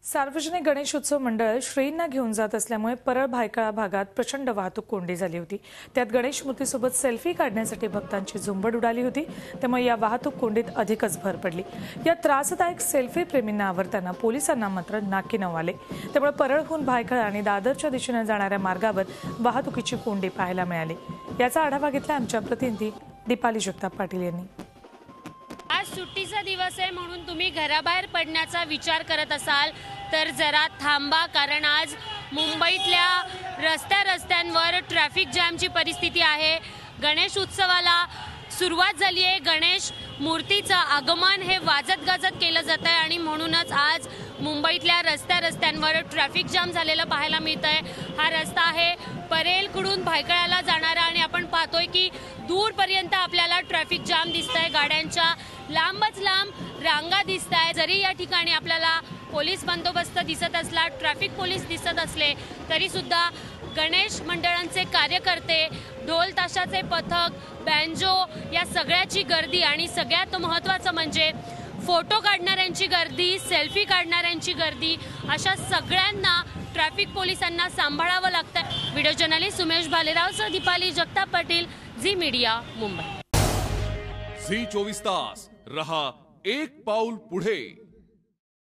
सार्वजनिक गणेशोत्सव मंडळ श्रींना घेऊन जात असल्यामुळे परळ भायखळा भागात प्रचंड वाहतूक कोंडी झाली होती। त्यात गणेश मूर्तीसोबत सेल्फी काढण्यासाठी भक्तांची झुंबड उडाली होती, त्यामुळे या वाहतूक कोंडीत अधिकच भर पडली। या त्रासदायक सेल्फी प्रेमींना आवरताना पोलिसांना मात्र नाकी नऊ आले, त्यामुळे परळहून भायखळा आणि दादरच्या दिशेने जाणाऱ्या मार्गावर वाहतुकीची कोंडी पाहायला मिळाली। याचा आढावा घेतला आमच्या प्रतिनिधी दीपाली जगताप पाटील यांनी। आज सुट्टीचा दिवस आहे म्हणून तुम्ही घराबाहेर पडण्याचा विचार करत असाल तर जरा थांबा, कारण आज मुंबईतल्या रस्त्यांवर ट्रॅफिक जॅमची परिस्थिती आहे। गणेश उत्सवाला सुरुवात झाली आहे। गणेश मूर्तीचं आगमन हे वाजत गाजत केलं जात आहे आणि म्हणूनच आज मुंबईतल्या रस्त्यांवर ट्रॅफिक जाम झालेलं पाहायला मिळत आहे। हा रस्ता आहे परेलकडून भायखळ्याला जाणारा आणि आपण पाहतोय की दूरपर्यंत आपल्याला ट्रॅफिक जाम दिसतंय, गाड्यांच्या लांबच लांब रांगा दिसताय। जरी या ठिकाणी आपल्याला पोलीस बंदोबस्त दिसत असला, ट्रॅफिक पोलीस दिसत असले तरी सुद्धा गणेश मंडळांचे कार्यकर्ते, ढोल ताशाचे पथक, बँजो या सगळ्याची गर्दी आणि सगळ्यात महत्त्वाचं म्हणजे फोटो काढणाऱ्यांची गर्दी, सेल्फी काढणाऱ्यांची गर्दी, अशा सगळ्यांना ट्रॅफिक पोलिसांना सांभाळावं लागतं। व्हिडिओ जर्नलिस्ट सुमेश भालेरावसह Deepali Jagtap Patil, Zee media, Mumbai. Zee 24 तास रहा एक पाऊल पुढे।